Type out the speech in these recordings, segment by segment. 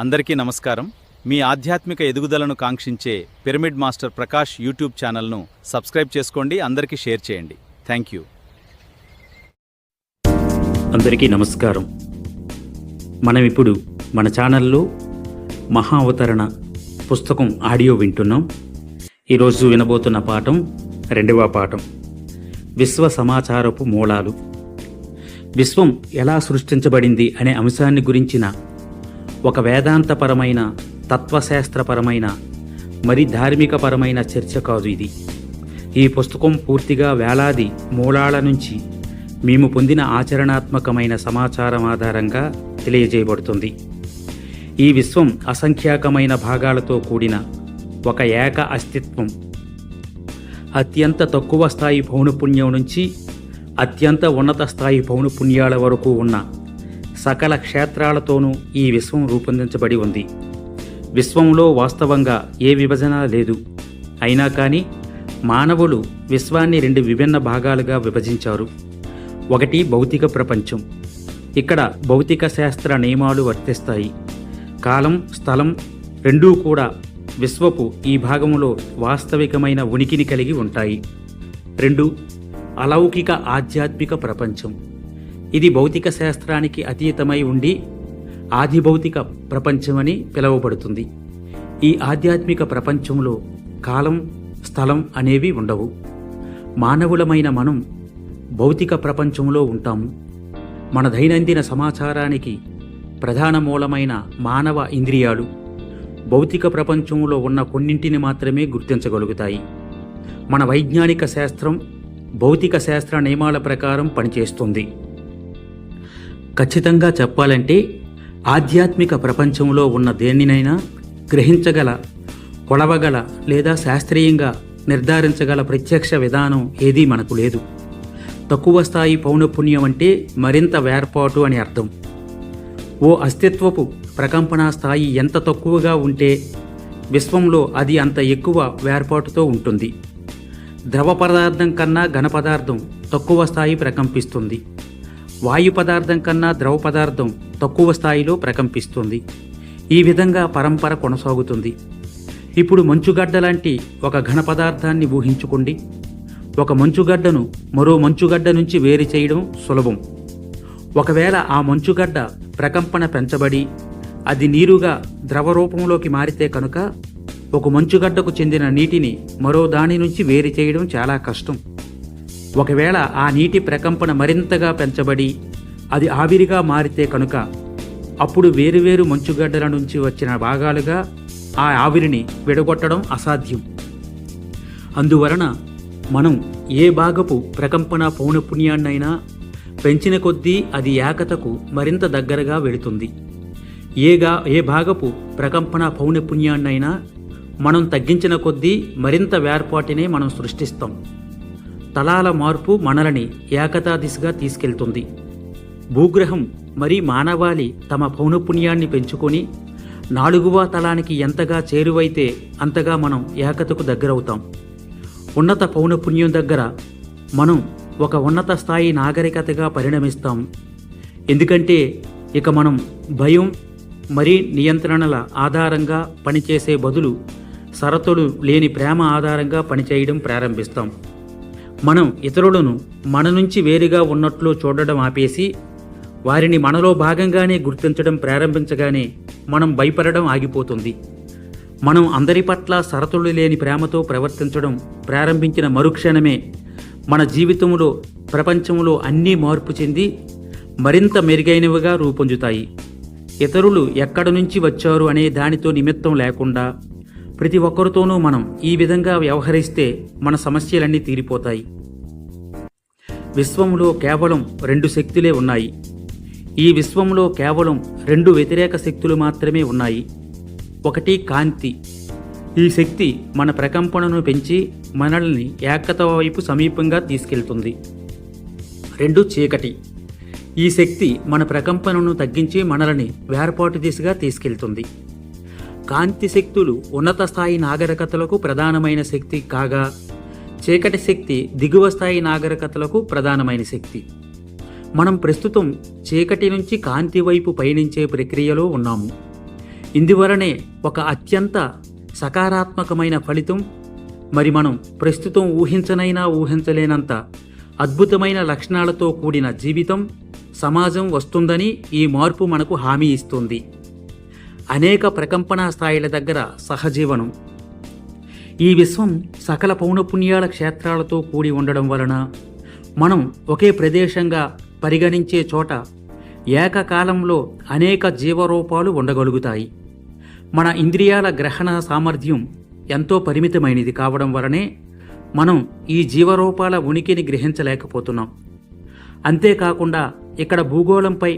అందరికీ నమస్కారం. మీ ఆధ్యాత్మిక ఎదుగుదలను కాంక్షించే పిరమిడ్ మాస్టర్ ప్రకాష్ యూట్యూబ్ ఛానల్ను సబ్స్క్రైబ్ చేసుకోండి, అందరికీ షేర్ చేయండి. Thank you. అందరికీ నమస్కారం. మనం ఇప్పుడు మన ఛానల్లో మహా అవతరణ పుస్తకం ఆడియో వింటున్నాం. ఈరోజు వినబోతున్న పాఠం 2వ పాఠం, విశ్వ సమాచారపు మూలాలు. విశ్వం ఎలా సృష్టించబడింది అనే అంశాన్ని గురించిన ఒక వేదాంతపరమైన, తత్వశాస్త్రపరమైన, మరి ధార్మికపరమైన చర్చ కాదు ఇది. ఈ పుస్తకం పూర్తిగా వేలాది మూలాల నుంచి మేము పొందిన ఆచరణాత్మకమైన సమాచారం ఆధారంగా తెలియజేయబడుతుంది. ఈ విశ్వం అసంఖ్యాకమైన భాగాలతో కూడిన ఒక ఏక అస్తిత్వం. అత్యంత తక్కువ స్థాయి పౌనపుణ్యం నుంచి అత్యంత ఉన్నత స్థాయి పౌనపుణ్యాల వరకు ఉన్న సకల క్షేత్రాలతోనూ ఈ విశ్వం రూపొందించబడి ఉంది. విశ్వంలో వాస్తవంగా ఏ విభజన లేదు. అయినా కానీ మానవులు విశ్వాన్ని 2 విభిన్న భాగాలుగా విభజించారు. ఒకటి భౌతిక ప్రపంచం. ఇక్కడ భౌతిక శాస్త్ర నియమాలు వర్తిస్తాయి. కాలం, స్థలం రెండూ కూడా విశ్వపు ఈ భాగంలో వాస్తవికమైన ఉనికిని కలిగి ఉంటాయి. 2. అలౌకిక ఆధ్యాత్మిక ప్రపంచం. ఇది భౌతిక శాస్త్రానికి అతీతమై ఉండి ఆదిభౌతిక ప్రపంచమని పిలువబడుతుంది. ఈ ఆధ్యాత్మిక ప్రపంచంలో కాలం, స్థలం అనేవి ఉండవు. మానవులమైన మనం భౌతిక ప్రపంచంలో ఉంటాము. మన దైనందిన సమాచారానికి ప్రధాన మూలమైన మానవ ఇంద్రియాలు భౌతిక ప్రపంచంలో ఉన్న కొన్నింటిని మాత్రమే గుర్తించగలుగుతాయి. మన వైజ్ఞానిక శాస్త్రం భౌతిక శాస్త్ర నియమాల ప్రకారం పనిచేస్తుంది. ఖచ్చితంగా చెప్పాలంటే ఆధ్యాత్మిక ప్రపంచంలో ఉన్న దేనినైనా గ్రహించగల, కొలవగల లేదా శాస్త్రీయంగా నిర్ధారించగల ప్రత్యక్ష విధానం ఏదీ మనకు లేదు. తక్కువ స్థాయి పౌనపుణ్యం అంటే మరింత వేర్పాటు అని అర్థం. ఓ అస్తిత్వపు ప్రకంపన స్థాయి ఎంత తక్కువగా ఉంటే విశ్వంలో అది అంత ఎక్కువ వేర్పాటుతో ఉంటుంది. ద్రవ పదార్థం కన్నా ఘన పదార్థం తక్కువ స్థాయి ప్రకంపిస్తుంది. వాయు పదార్థం కన్నా ద్రవ పదార్థం తక్కువ స్థాయిలో ప్రకంపిస్తుంది. ఈ విధంగా పరంపర కొనసాగుతుంది. ఇప్పుడు మంచుగడ్డ లాంటి ఒక ఘన పదార్థాన్ని ఊహించుకోండి. ఒక మంచుగడ్డను మరో మంచుగడ్డ నుంచి వేరు చేయడం సులభం. ఒకవేళ ఆ మంచుగడ్డ ప్రకంపన పెంచబడి అది నీరుగా ద్రవ రూపంలోకి మారితే కనుక ఒక మంచుగడ్డకు చెందిన నీటిని మరో దాని నుంచి వేరు చేయడం చాలా కష్టం. ఒకవేళ ఆ నీటి ప్రకంపన మరింతగా పెంచబడి అది ఆవిరిగా మారితే కనుక అప్పుడు వేరువేరు మంచుగడ్డల నుంచి వచ్చిన భాగాలుగా ఆ ఆవిరిని విడగొట్టడం అసాధ్యం. అందువలన మనం ఏ భాగపు ప్రకంపన పౌనపుణ్యాన్నైనా పెంచిన కొద్దీ అది ఏకతకు మరింత దగ్గరగా వెళుతుంది. ఏ భాగపు ప్రకంపన పౌనపుణ్యాన్నైనా మనం తగ్గించిన కొద్దీ మరింత వేర్పాటినే మనం సృష్టిస్తాం. తలాల మార్పు మనలని ఏకతా దిశగా తీసుకెళ్తుంది. భూగ్రహం మరి మానవాళి తమ పౌనపుణ్యాన్ని పెంచుకొని 4వ తలానికి ఎంతగా చేరువైతే అంతగా మనం ఏకతకు దగ్గరవుతాం. ఉన్నత పౌనపుణ్యం దగ్గర మనం ఒక ఉన్నత స్థాయి నాగరికతగా పరిణమిస్తాం. ఎందుకంటే ఇక మనం భయం మరి నియంత్రణల ఆధారంగా పనిచేసే బదులు షరతులు లేని ప్రేమ ఆధారంగా పనిచేయడం ప్రారంభిస్తాం. మనం ఇతరులను మన నుంచి వేరుగా ఉన్నట్లు చూడడం ఆపేసి వారిని మనలో భాగంగానే గుర్తించడం ప్రారంభించగానే మనం భయపడడం ఆగిపోతుంది. మనం అందరి పట్ల షరతులు లేని ప్రేమతో ప్రవర్తించడం ప్రారంభించిన మరుక్షణమే మన జీవితంలో, ప్రపంచంలో అన్నీ మార్పు చెంది మరింత మెరుగైనవిగా రూపొందుతాయి. ఇతరులు ఎక్కడి నుంచి వచ్చారు అనే దానితో నిమిత్తం లేకుండా ప్రతి ఒక్కరితోనూ మనం ఈ విధంగా వ్యవహరిస్తే మన సమస్యలన్నీ తీరిపోతాయి. విశ్వంలో కేవలం 2 శక్తులే ఉన్నాయి. ఈ విశ్వంలో కేవలం 2 వ్యతిరేక శక్తులు మాత్రమే ఉన్నాయి. ఒకటి కాంతి. ఈ శక్తి మన ప్రకంపనను పెంచి మనల్ని ఏకత వైపు సమీపంగా తీసుకెళ్తుంది. 2 చీకటి. ఈ శక్తి మన ప్రకంపనను తగ్గించి మనల్ని వేర్పాటు దిశగా తీసుకెళ్తుంది. కాంతి శక్తులు ఉన్నత స్థాయి నాగరికతలకు ప్రధానమైన శక్తి కాగా, చీకటి శక్తి దిగువ స్థాయి నాగరికతలకు ప్రధానమైన శక్తి. మనం ప్రస్తుతం చీకటి నుంచి కాంతి వైపు పయనించే ప్రక్రియలో ఉన్నాము. ఇందువలనే ఒక అత్యంత సకారాత్మకమైన ఫలితం, మరి మనం ప్రస్తుతం ఊహించనైనా ఊహించలేనంత అద్భుతమైన లక్షణాలతో కూడిన జీవితం, సమాజం వస్తుందని ఈ మార్పు మనకు హామీ ఇస్తుంది. అనేక ప్రకంపనా స్థాయిల దగ్గర సహజీవనం. ఈ విశ్వం సకల పౌనపుణ్యాల క్షేత్రాలతో కూడి ఉండడం వలన మనం ఒకే ప్రదేశంగా పరిగణించే చోట ఏకకాలంలో అనేక జీవరూపాలు ఉండగలుగుతాయి. మన ఇంద్రియాల గ్రహణ సామర్థ్యం ఎంతో పరిమితమైనది కావడం వలనే మనం ఈ జీవరూపాల ఉనికిని గ్రహించలేకపోతున్నాం. అంతేకాకుండా ఇక్కడ భూగోళంపై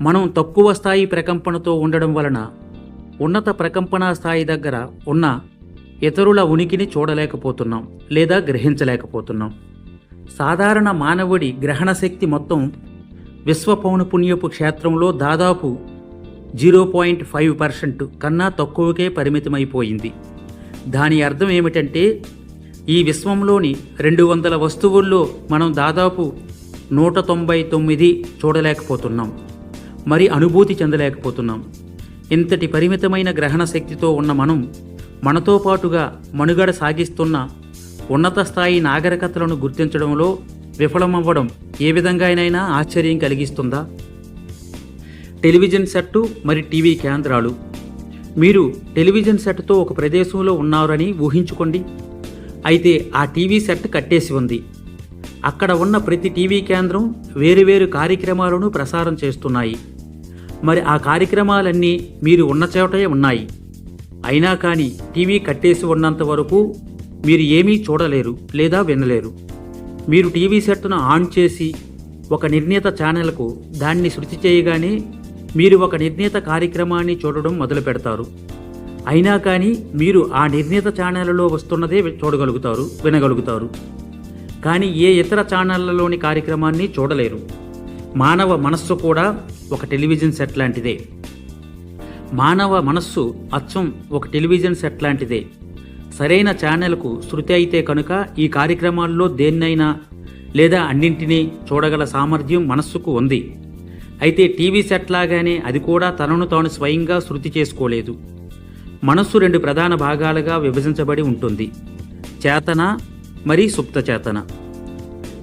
మనం తక్కువ స్థాయి ప్రకంపనతో ఉండడం వలన ఉన్నత ప్రకంపనా స్థాయి దగ్గర ఉన్న ఇతరుల ఉనికిని చూడలేకపోతున్నాం లేదా గ్రహించలేకపోతున్నాం. సాధారణ మానవుడి గ్రహణ శక్తి మొత్తం విశ్వ పౌనపుణ్యపు క్షేత్రంలో దాదాపు 0.5% కన్నా తక్కువకే పరిమితమైపోయింది. దాని అర్థం ఏమిటంటే ఈ విశ్వంలోని 200 వస్తువుల్లో మనం దాదాపు 199 చూడలేకపోతున్నాం, మరి అనుభూతి చెందలేకపోతున్నాం. ఇంతటి పరిమితమైన గ్రహణ శక్తితో ఉన్న మనం మనతో పాటుగా మనుగడ సాగిస్తున్న ఉన్నత స్థాయి నాగరికతలను గుర్తించడంలో విఫలమవ్వడం ఏ విధంగానైనా ఆశ్చర్యం కలిగిస్తుందా? టెలివిజన్ సెట్టు మరి టీవీ కేంద్రాలు. మీరు టెలివిజన్ సెట్తో ఒక ప్రదేశంలో ఉన్నారని ఊహించుకోండి. అయితే ఆ టీవీ సెట్ కట్టేసి ఉంది. అక్కడ ఉన్న ప్రతి టీవీ కేంద్రం వేరువేరు కార్యక్రమాలను ప్రసారం చేస్తున్నాయి. మరి ఆ కార్యక్రమాలన్నీ మీరు ఉన్న చోటే ఉన్నాయి. అయినా కానీ టీవీ కట్టేసి ఉన్నంత వరకు మీరు ఏమీ చూడలేరు లేదా వినలేరు. మీరు టీవీ సెట్ను ఆన్ చేసి ఒక నిర్ణీత ఛానల్కు దాన్ని శృతి చేయగానే మీరు ఒక నిర్ణీత కార్యక్రమాన్ని చూడడం మొదలు పెడతారు. అయినా కానీ మీరు ఆ నిర్ణీత ఛానళ్లలో వస్తున్నదే చూడగలుగుతారు, వినగలుగుతారు. కానీ ఏ ఇతర ఛానళ్లలోని కార్యక్రమాన్ని చూడలేరు. మానవ మనస్సు కూడా ఒక టెలివిజన్ సెట్ లాంటిదే. మానవ మనస్సు అచ్చం ఒక టెలివిజన్ సెట్ లాంటిదే. సరైన ఛానల్కు శృతి అయితే కనుక ఈ కార్యక్రమాల్లో దేన్నైనా లేదా అన్నింటినీ చూడగల సామర్థ్యం మనస్సుకు ఉంది. అయితే టీవీ సెట్ లాగానే అది కూడా తనను తాను స్వయంగా శృతి చేసుకోలేదు. మనస్సు 2 ప్రధాన భాగాలుగా విభజించబడి ఉంటుంది: చేతన మరి సుప్త చేతన.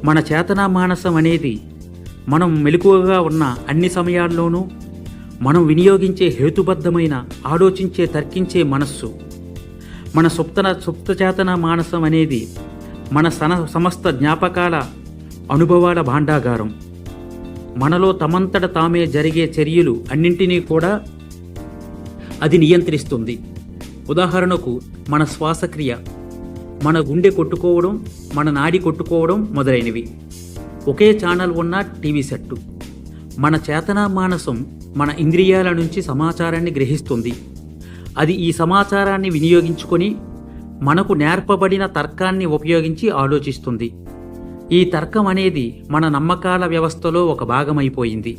మన చేతనా మానసం అనేది మనం మెలకువగా ఉన్న అన్ని సమయాల్లోనూ మనం వినియోగించే హేతుబద్ధమైన, ఆలోచించే, తర్కించే మనస్సు. మన సుప్త చేతన మానసం అనేది మన సమస్త జ్ఞాపకాల, అనుభవాల భాండాగారం. మనలో తమంతట తామే జరిగే చర్యలు అన్నింటినీ కూడా అది నియంత్రిస్తుంది. ఉదాహరణకు మన శ్వాసక్రియ, మన గుండె కొట్టుకోవడం, మన నాడి కొట్టుకోవడం మొదలైనవి. ఒకే ఛానల్ ఉన్న టీవీ సెట్టు. మన చేతనా మానసం మన ఇంద్రియాల నుంచి సమాచారాన్ని గ్రహిస్తుంది. అది ఈ సమాచారాన్ని వినియోగించుకొని మనకు నేర్పబడిన తర్కాన్ని ఉపయోగించి ఆలోచిస్తుంది. ఈ తర్కం అనేది మన నమ్మకాల వ్యవస్థలో ఒక భాగమైపోయింది.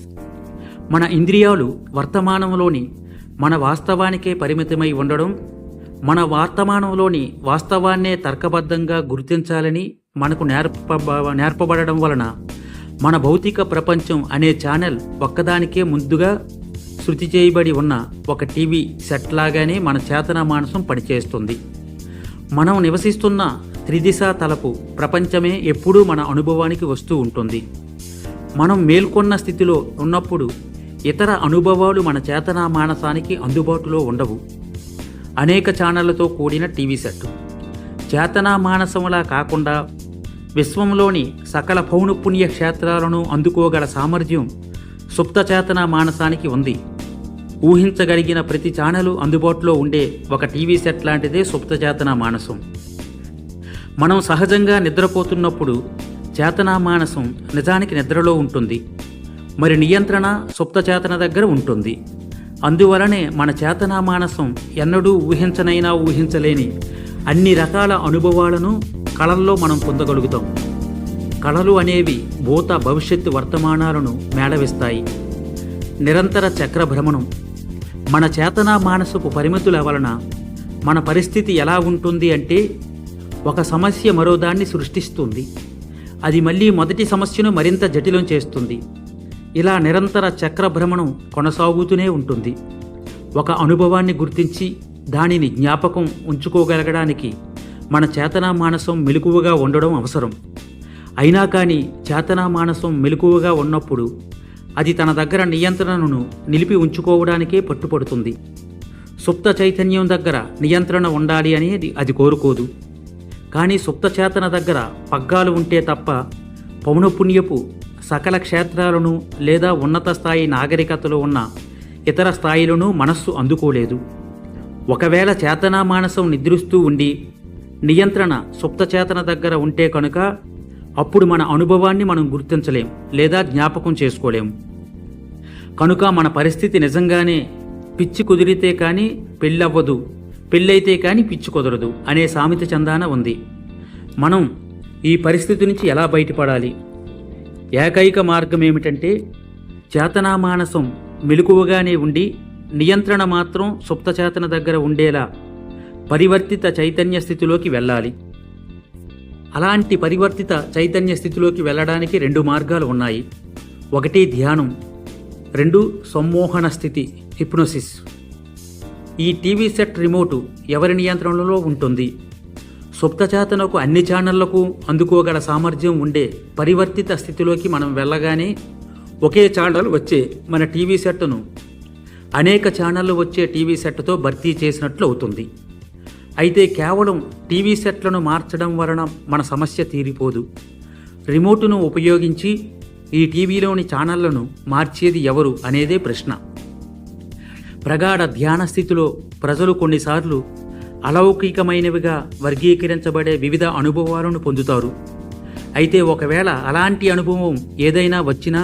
మన ఇంద్రియాలు వర్తమానంలోని మన వాస్తవానికే పరిమితమై ఉండడం, మన వర్తమానంలోని వాస్తవాన్నే తర్కబద్ధంగా గుర్తించాలని మనకు నేర్పబడడం వలన మన భౌతిక ప్రపంచం అనే ఛానల్ ఒక్కదానికే ముందుగా శృతి చేయబడి ఉన్న ఒక టీవీ సెట్ లాగానే మన చేతన మానసం పనిచేస్తుంది. మనం నివసిస్తున్న త్రిదిశా తలపు ప్రపంచమే ఎప్పుడూ మన అనుభవానికి వస్తూ ఉంటుంది. మనం మేల్కొన్న స్థితిలో ఉన్నప్పుడు ఇతర అనుభవాలు మన చేతనా మానసానికి అందుబాటులో ఉండవు. అనేక ఛానళ్లతో కూడిన టీవీ సెట్ చేతనా మానసంలా కాకుండా విశ్వంలోని సకల పౌనపుణ్య క్షేత్రాలను అందుకోగల సామర్థ్యం సుప్త చేతనా మానసానికి ఉంది. ఊహించగలిగిన ప్రతి ఛానలు అందుబాటులో ఉండే ఒక టీవీ సెట్ లాంటిదే సుప్త చేతనా మానసం. మనం సహజంగా నిద్రపోతున్నప్పుడు చేతనా మానసం నిజానికి నిద్రలో ఉంటుంది. మరి నియంత్రణ సుప్త చేతన దగ్గర ఉంటుంది. అందువలనే మన చేతనా మానసం ఎన్నడూ ఊహించనైనా ఊహించలేని అన్ని రకాల అనుభవాలను కళల్లో మనం పొందగలుగుతాం. కళలు అనేవి భూత, భవిష్యత్తు, వర్తమానాలను మేళవిస్తాయి. నిరంతర చక్రభ్రమణం. మన చేతనా మానసపు పరిమితుల వలన మన పరిస్థితి ఎలా ఉంటుంది అంటే, ఒక సమస్య మరో దాన్ని సృష్టిస్తుంది. అది మళ్ళీ మొదటి సమస్యను మరింత జటిలం చేస్తుంది. ఇలా నిరంతర చక్రభ్రమణం కొనసాగుతూనే ఉంటుంది. ఒక అనుభవాన్ని గుర్తించి దానిని జ్ఞాపకం ఉంచుకోగలగడానికి మన చేతనా మానసం మెలకువగా ఉండడం అవసరం. అయినా కానీ చేతనా మానసం మెలకువగా ఉన్నప్పుడు అది తన దగ్గర నియంత్రణను నిలిపి ఉంచుకోవడానికే పట్టుపడుతుంది. సుప్త చైతన్యం దగ్గర నియంత్రణ ఉండాలి అనేది అది కోరుకోదు. కానీ సుప్త చేతన దగ్గర పగ్గాలు ఉంటే తప్ప పౌనపుణ్యపు సకల క్షేత్రాలను లేదా ఉన్నత స్థాయి నాగరికతలో ఉన్న ఇతర స్థాయిలను మనస్సు అందుకోలేదు. ఒకవేళ చేతనా మానసం నిద్రిస్తూ ఉండి నియంత్రణ సుప్త చేతన దగ్గర ఉంటే కనుక అప్పుడు మన అనుభవాన్ని మనం గుర్తించలేం లేదా జ్ఞాపకం చేసుకోలేం. కనుక మన పరిస్థితి నిజంగానే పిచ్చి కుదిరితే కానీ పెళ్ళవ్వదు, పెళ్ళైతే కానీ పిచ్చి కుదరదు అనే సామెత చందాన ఉంది. మనం ఈ పరిస్థితి నుంచి ఎలా బయటపడాలి? ఏకైక మార్గం ఏమిటంటే చేతనా మానసం మెలకువగానే ఉండి నియంత్రణ మాత్రం సుప్తచేతన దగ్గర ఉండేలా పరివర్తిత చైతన్య స్థితిలోకి వెళ్ళాలి. అలాంటి పరివర్తిత చైతన్య స్థితిలోకి వెళ్ళడానికి 2 మార్గాలు ఉన్నాయి. 1 ధ్యానం, 2 సమ్మోహన స్థితి హిప్నోసిస్. ఈ టీవీ సెట్ రిమోటు ఎవరి నియంత్రణలో ఉంటుంది? సుప్తచేతనకు అన్ని ఛానళ్లకు అందుకోగల సామర్థ్యం ఉండే పరివర్తిత స్థితిలోకి మనం వెళ్ళగానే ఒకే ఛానల్ వచ్చే మన టీవీ సెట్ను అనేక ఛానళ్లు వచ్చే టీవీ సెట్తో భర్తీ చేసినట్లు అవుతుంది. అయితే కేవలం టీవీ సెట్లను మార్చడం వలన మన సమస్య తీరిపోదు. రిమోటును ఉపయోగించి ఈ టీవీలోని ఛానళ్లను మార్చేది ఎవరు అనేదే ప్రశ్న. ప్రగాఢ ధ్యాన స్థితిలో ప్రజలు కొన్నిసార్లు అలౌకికమైనవిగా వర్గీకరించబడే వివిధ అనుభవాలను పొందుతారు. అయితే ఒకవేళ అలాంటి అనుభవం ఏదైనా వచ్చినా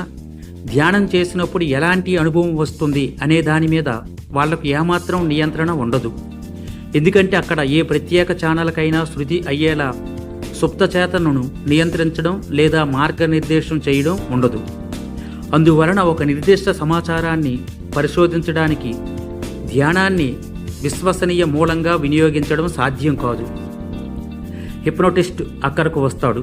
ధ్యానం చేసినప్పుడు ఎలాంటి అనుభవం వస్తుంది అనే దాని మీద వాళ్లకు ఏమాత్రం నియంత్రణ ఉండదు. ఎందుకంటే అక్కడ ఏ ప్రత్యేక ఛానల్కైనా శృతి అయ్యేలా సుప్తచేతనను నియంత్రించడం లేదా మార్గనిర్దేశం చేయడం ఉండదు. అందువలన ఒక నిర్దిష్ట సమాచారాన్ని పరిశోధించడానికి ధ్యానాన్ని విశ్వసనీయ మూలంగా వినియోగించడం సాధ్యం కాదు. హిప్నోటిస్ట్ అక్కడకు వస్తాడు.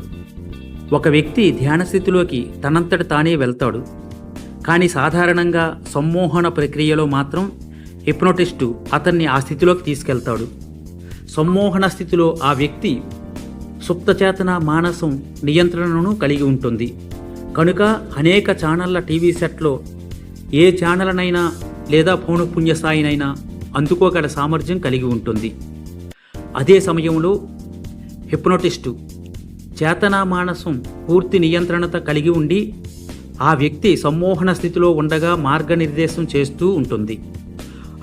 ఒక వ్యక్తి ధ్యాన స్థితిలోకి తనంతట తానే వెళ్తాడు. కానీ సాధారణంగా సమ్మోహన ప్రక్రియలో మాత్రం హిప్నోటిస్టు అతన్ని ఆ స్థితిలోకి తీసుకెళ్తాడు. సమ్మోహన స్థితిలో ఆ వ్యక్తి సుప్తచేతన మానసం నియంత్రణను కలిగి ఉంటుంది. కనుక అనేక ఛానళ్ల టీవీ సెట్లో ఏ ఛానల్నైనా లేదా పౌనఃపున్య స్థాయినైనా అందుకోగల సామర్థ్యం కలిగి ఉంటుంది. అదే సమయంలో హిప్నోటిస్టు చేతనా మానసం పూర్తి నియంత్రణత కలిగి ఉండి ఆ వ్యక్తి సమ్మోహన స్థితిలో ఉండగా మార్గనిర్దేశం చేస్తూ ఉంటుంది.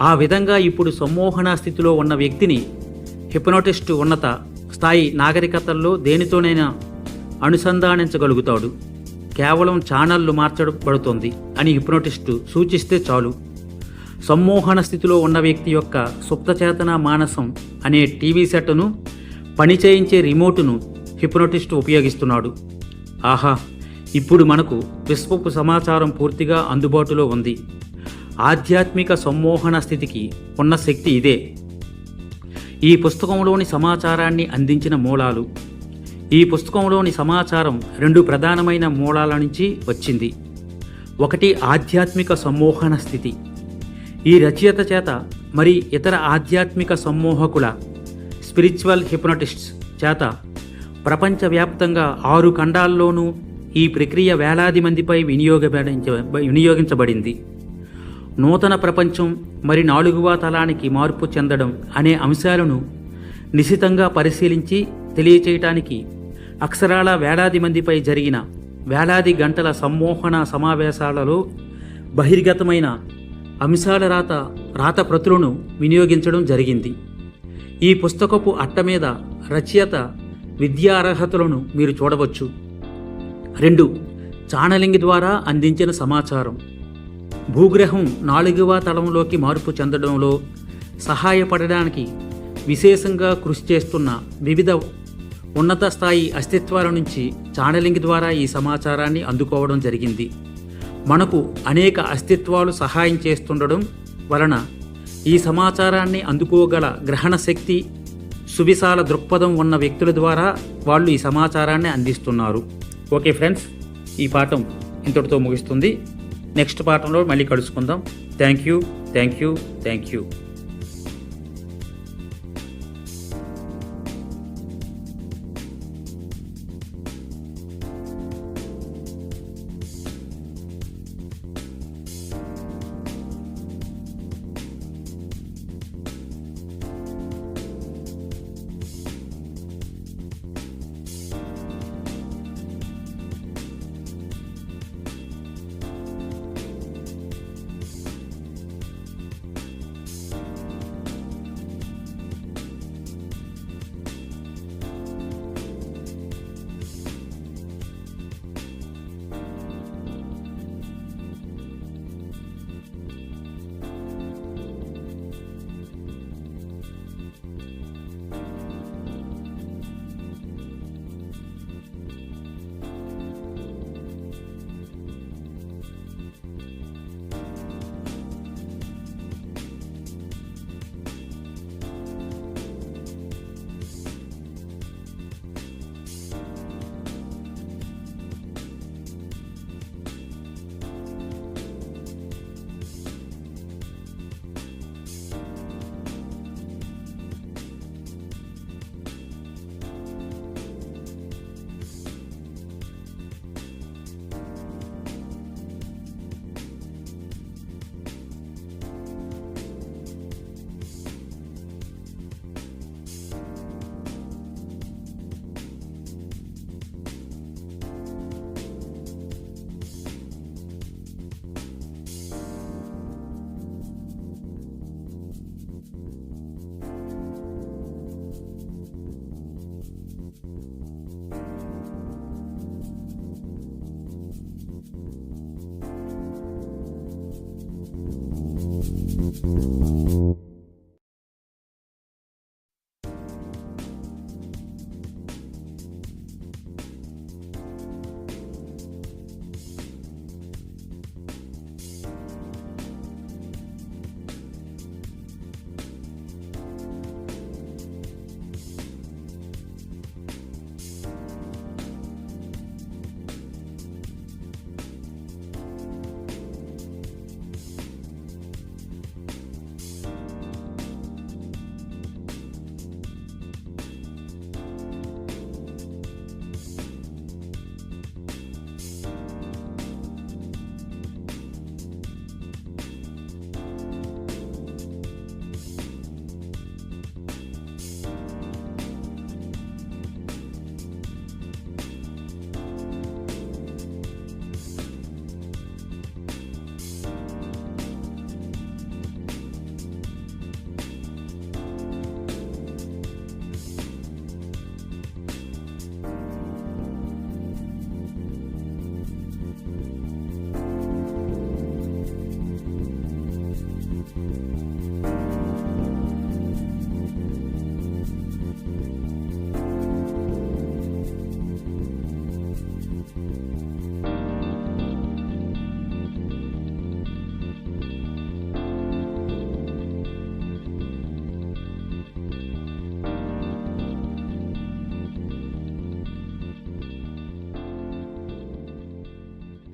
ఆ విధంగా ఇప్పుడు సమ్మోహన స్థితిలో ఉన్న వ్యక్తిని హిప్నోటిస్టు ఉన్నత స్థాయి నాగరికతల్లో దేనితోనైనా అనుసంధానించగలుగుతాడు. కేవలం ఛానళ్లు మార్చబడుతుంది అని హిప్నోటిస్టు సూచిస్తే చాలు. సమ్మోహన స్థితిలో ఉన్న వ్యక్తి యొక్క సుప్తచేతన మానసం అనే టీవీ సెట్ను పనిచేయించే రిమోటును హిప్నోటిస్టు ఉపయోగిస్తున్నాడు. ఆహా, ఇప్పుడు మనకు విశ్వపు సమాచారం పూర్తిగా అందుబాటులో ఉంది. ఆధ్యాత్మిక సమ్మోహన స్థితికి ఉన్న శక్తి ఇదే. ఈ పుస్తకంలోని సమాచారాన్ని అందించిన మూలాలు. ఈ పుస్తకంలోని సమాచారం 2 ప్రధానమైన మూలాల నుంచి వచ్చింది. 1 ఆధ్యాత్మిక సమ్మోహన స్థితి. ఈ రచయిత చేత మరి ఇతర ఆధ్యాత్మిక సమ్మోహకుల స్పిరిచువల్ హిప్నోటిస్ట్స్ చేత ప్రపంచవ్యాప్తంగా 6 ఖండాల్లోనూ ఈ ప్రక్రియ వేలాది మందిపై వినియోగించబడింది. నూతన ప్రపంచం మరి 4వ తలానికి మార్పు చెందడం అనే అంశాలను నిశితంగా పరిశీలించి తెలియచేయటానికి అక్షరాల వేలాది మందిపై జరిగిన వేలాది గంటల సమ్మోహన సమావేశాలలో బహిర్గతమైన అంశాల రాత ప్రతులను వినియోగించడం జరిగింది. ఈ పుస్తకపు అట్ట మీద రచయిత విద్యా అర్హతలను మీరు చూడవచ్చు. 2 ఛానలింగ్ ద్వారా అందించిన సమాచారం. భూగ్రహం 4వ తలంలోకి మార్పు చెందడంలో సహాయపడడానికి విశేషంగా కృషి చేస్తున్న వివిధ ఉన్నత స్థాయి అస్తిత్వాల నుంచి ఛానలింగ్ ద్వారా ఈ సమాచారాన్ని అందుకోవడం జరిగింది. మనకు అనేక అస్తిత్వాలు సహాయం చేస్తుండడం వలన ఈ సమాచారాన్ని అందుకోగల గ్రహణ శక్తి, సువిశాల దృక్పథం ఉన్న వ్యక్తుల ద్వారా వాళ్ళు ఈ సమాచారాన్ని అందిస్తున్నారు. ఓకే ఫ్రెండ్స్, ఈ పాఠం ఇంతటితో ముగిస్తుంది. నెక్స్ట్ పాఠంలో మళ్ళీ కలుసుకుందాం. Thank you, thank you, thank you. Thank you.